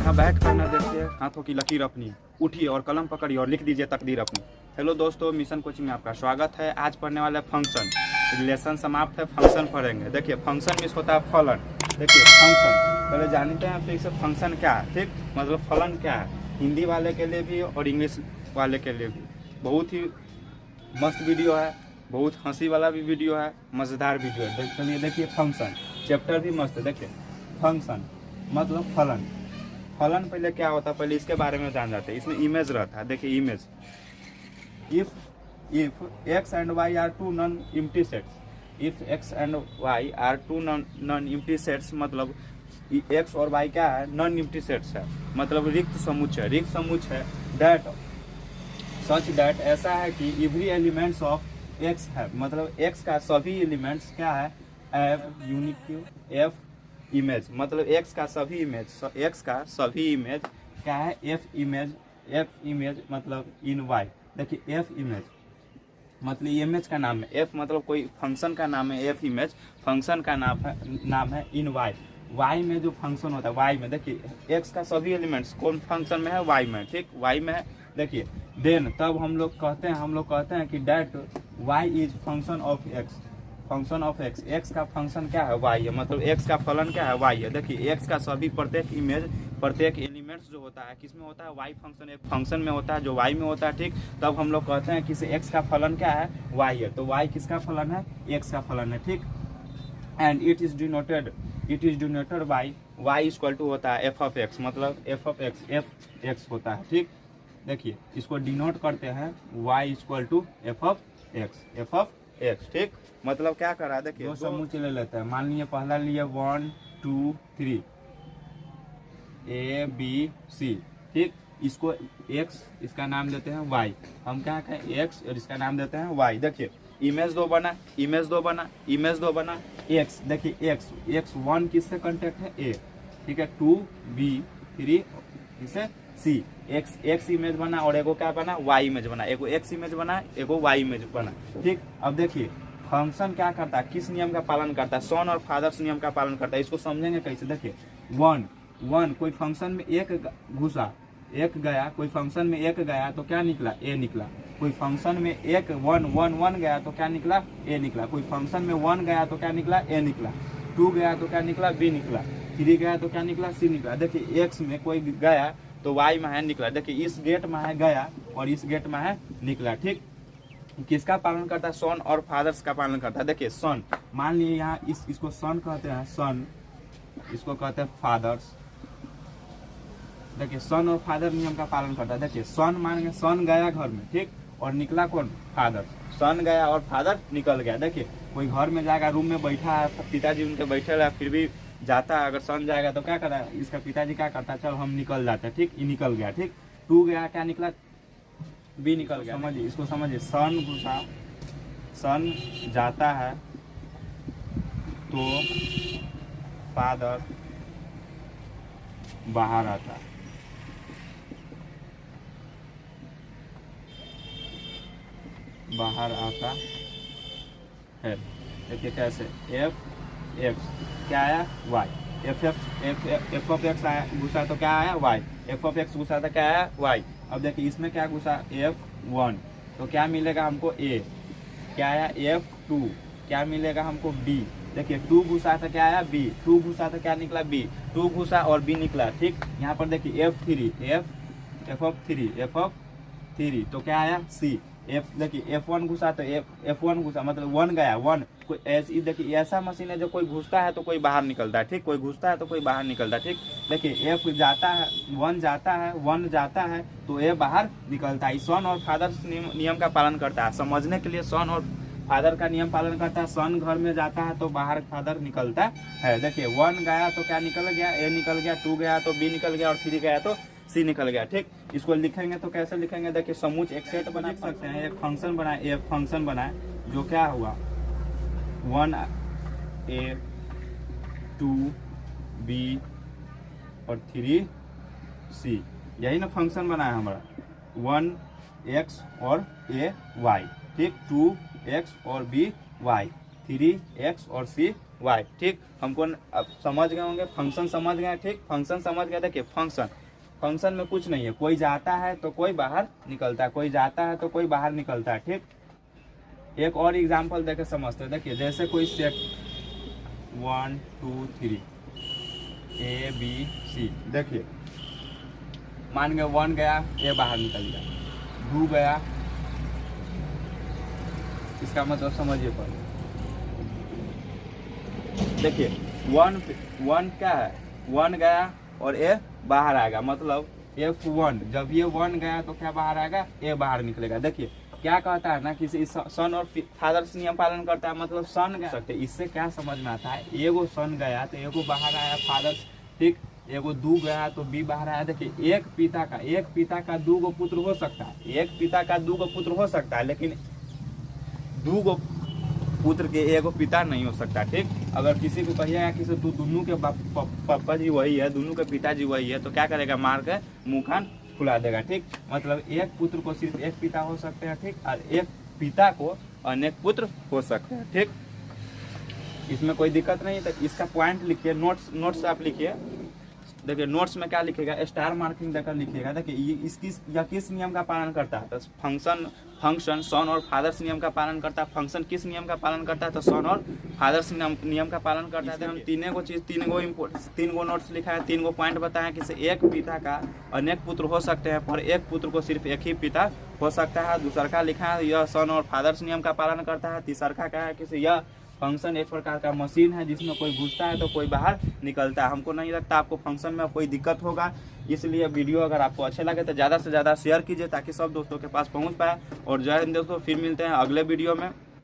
यहाँ बैठ कर न देखिए हाथों की लकीर अपनी, उठिए और कलम पकड़िए और लिख दीजिए तकदीर अपनी। हेलो दोस्तों, मिशन कोचिंग में आपका स्वागत है। आज पढ़ने वाला है फंक्शन। रिलेशन समाप्त है, फंक्शन पढ़ेंगे। देखिए फंक्शन मीन्स होता है फलन। देखिए फंक्शन पहले जानते हैं फिर से फंक्शन क्या है, ठीक, मतलब फलन क्या है, हिंदी वाले के लिए भी और इंग्लिश वाले के लिए भी। बहुत ही मस्त वीडियो है, बहुत हंसी वाला भी वीडियो है, मज़ेदार वीडियो है। चलिए देखिए फंक्शन चैप्टर भी मस्त है। देखिए फंक्शन मतलब फलन। फलन पहले क्या होता है, पहले इसके बारे में जान जाते हैं। इसमें इमेज रहता है। देखिए image, if X and Y are two non empty sets, if X and Y are two non empty sets, मतलब एक्स और वाई क्या है, नॉन एम्प्टी सेट्स है, मतलब रिक्त समुच्चय। रिक्त समुच्चय दैट सच दैट ऐसा है कि एवरी एलिमेंट्स ऑफ एक्स है, मतलब एक्स का सभी एलिमेंट्स क्या है, एफ यूनिक एफ इमेज, मतलब एक्स का सभी इमेज क्या है, एफ इमेज मतलब इन वाई। देखिए एफ इमेज मतलब इमेज का नाम है, एफ मतलब कोई फंक्शन का नाम है, एफ इमेज फंक्शन का नाम है इन वाई। वाई में जो फंक्शन होता है, वाई में देखिए एक्स का सभी एलिमेंट्स कौन फंक्शन में है, वाई में, ठीक, वाई में है। देखिए देन तब हम लोग कहते हैं कि that why is function of x, function of x, x का फंक्शन क्या है, वाई है, मतलब एक्स का फलन क्या है, वाई है। देखिए एक्स का सभी प्रत्येक एलिमेंट्स जो होता है किसमें होता है, वाई फंक्शन, एक फंक्शन में होता है जो वाई में होता है, ठीक। तब हम लोग कहते हैं कि एक्स का फलन क्या है, वाई है। तो वाई किसका फलन है, एक्स का फलन है, ठीक। And it is denoted by Y equal to होता है एफ ऑफ एक्स, मतलब एफ ऑफ एक्स होता है, ठीक। देखिए इसको डिनोट करते हैं Y equal to F of X, ठीक। मतलब क्या करा, देखिए दो समुच्चय ले लेते हैं। मान लीजिए पहला लिए 1 2 3 ए बी सी, ठीक। इसको x इसका नाम देते हैं y, हम क्या कहें x और इसका नाम देते हैं y। देखिए इमेज दो बना x, देखिए x 1 किससे कांटेक्ट है, a, ठीक है, 2 b 3 किससे c, x इमेज बना और एगो क्या बना, y इमेज बना, एगो x इमेज बना, एगो y इमेज बना, ठीक। अब देखिए फंक्शन क्या करता है, किस नियम का पालन करता है, सन और फादर्स नियम का पालन करता है। इसको समझेंगे कैसे, देखिए वन कोई फंक्शन में एक गया, कोई फंक्शन में एक गया तो क्या निकला, ए निकला। कोई फंक्शन में एक वन गया तो क्या निकला, ए निकला। कोई फंक्शन में 1 गया तो क्या निकला, ए निकला। 2 गया तो क्या निकला, बी निकला। 3 गया तो क्या निकला, सी निकला। देखिए एक्स में कोई गया तो वाई में है निकला। देखिए इस गेट में है गया और इस गेट में है निकला, ठीक। किसका पालन करता है, सन और फादर्स का पालन करता है। देखिए सन, मान लीजिए यहाँ इसको सन कहते हैं, सन, इसको कहते हैं फादर्स। देखिए सन और फादर नियम का पालन करता है। देखिए सन मान सन गया घर में, ठीक, और निकला कौन, फादर। सन गया और फादर निकल गया। देखिए कोई घर में जाएगा, रूम में बैठा है, पिताजी उनके बैठे रहे, फिर भी जाता है, अगर सन जाएगा तो क्या करता है, इसका पिताजी क्या करता है, चल हम निकल जाते हैं, ठीक, ये निकल गया, ठीक। 2 गया क्या निकला, बी निकल गया। समझिए इसको, समझिए सन जाता है तो फादर बाहर आता है, देखिए कैसे, एफ एक्स क्या आया, वाई, एफ ऑफ एक्स आया घुसा तो क्या आया, वाई, एफ ऑफ एक्स घुसा था क्या आया, वाई। अब देखिए इसमें क्या घुसा, F1 तो क्या मिलेगा हमको, A, क्या आया F2, क्या मिलेगा हमको, B। देखिए 2 घुसा था क्या आया, B, 2 घुसा था क्या निकला, B, 2 घुसा और B निकला, ठीक। यहाँ पर देखिए F ऑफ 3 तो क्या आया, C। देखिए F1 घुसा तो F1 घुसा मतलब 1 गया, 1 कोई ऐसी, देखिए ऐसा मशीन है जो कोई घुसता है तो कोई बाहर निकलता है, ठीक, कोई घुसता है तो कोई बाहर निकलता है, ठीक। देखिए F जाता है, 1 जाता है तो ए बाहर निकलता है। सन और फादर नियम का पालन करता है। समझने के लिए सन और फादर का नियम पालन करता है। सन घर में जाता है तो बाहर फादर निकलता है। देखिए 1 गया तो क्या निकल गया, ए निकल गया, 2 गया तो बी निकल गया और 3 गया तो सी निकल गया, ठीक। इसको लिखेंगे तो कैसे लिखेंगे, देखिए समुच्चय एक सेट बना सकते हैं, एक फंक्शन बनाए जो क्या हुआ, 1a 2b और 3c, यही ना फंक्शन बना है हमारा, 1x और a y, ठीक, 2x और b y, 3x और c वाई। ठीक, हमको अब समझ गए होंगे, फंक्शन समझ गए। ठीक, फंक्शन समझ गए। देखिए फंक्शन में कुछ नहीं है, कोई जाता है तो कोई बाहर निकलता है, कोई जाता है तो कोई बाहर निकलता है। ठीक, एक और एग्जांपल देके समझते हैं। देखिए जैसे कोई सेट 1 2 3 ABC, देखिए मान गए 1 गया, ए बाहर निकल गया, 2 गया, इसका मतलब समझिए पहले। देखिए 1 क्या है, 1 गया और ए बाहर आएगा, मतलब F1। जब ये 1 गया तो क्या बाहर आएगा, ए बाहर निकलेगा। देखिए क्या कहता है ना कि सन और फादर्स नियम पालन करता है, मतलब सन गया सकते। इससे क्या समझ में आता है, एगो सन गया तो एगो बाहर आया फादर्स। ठीक, एगो 2 गया तो बी बाहर आया। देखिए एक पिता का 2 गो पुत्र हो सकता है, एक पिता का 2 गो पुत्र हो सकता है, लेकिन 2 गो पुत्र के एगो पिता नहीं हो सकता। ठीक, अगर किसी को कहिएगा कि तू दोनों के पापा जी वही है, दोनों के पिताजी वही है, तो क्या करेगा, मार के मुंह खान फुला देगा। ठीक, मतलब एक पुत्र को सिर्फ एक पिता हो सकते हैं। ठीक, और एक पिता को अनेक पुत्र हो सकते हैं। ठीक, इसमें कोई दिक्कत नहीं है। तो इसका पॉइंट लिखिए, नोट्स आप लिखिए। देखिए नोट्स में क्या लिखेगा, स्टार मार्किंग देकर लिखिएगा। देखिए ये किस नियम का पालन करता है, तो फंक्शन सन और फादर्स नियम का पालन करता है। फंक्शन किस नियम का पालन करता है, तो सन और फादर्स नियम का पालन करता है। हम तीन गो नोट्स लिखा है, 3 गो पॉइंट बताए कि एक पिता का अनेक पुत्र हो सकते हैं, पर एक पुत्र को सिर्फ एक ही पिता हो सकता है। दूसरा का लिखा है यह सन और फादर्स नियम का पालन करता है। तीसरा का है कि यह फंक्शन एक प्रकार का मशीन है जिसमें कोई घुसता है तो कोई बाहर निकलता है। हमको नहीं लगता आपको फंक्शन में कोई दिक्कत होगा, इसलिए वीडियो अगर आपको अच्छे लगे तो ज़्यादा से ज़्यादा शेयर कीजिए ताकि सब दोस्तों के पास पहुंच पाए। और जय हिंद दोस्तों, फिर मिलते हैं अगले वीडियो में।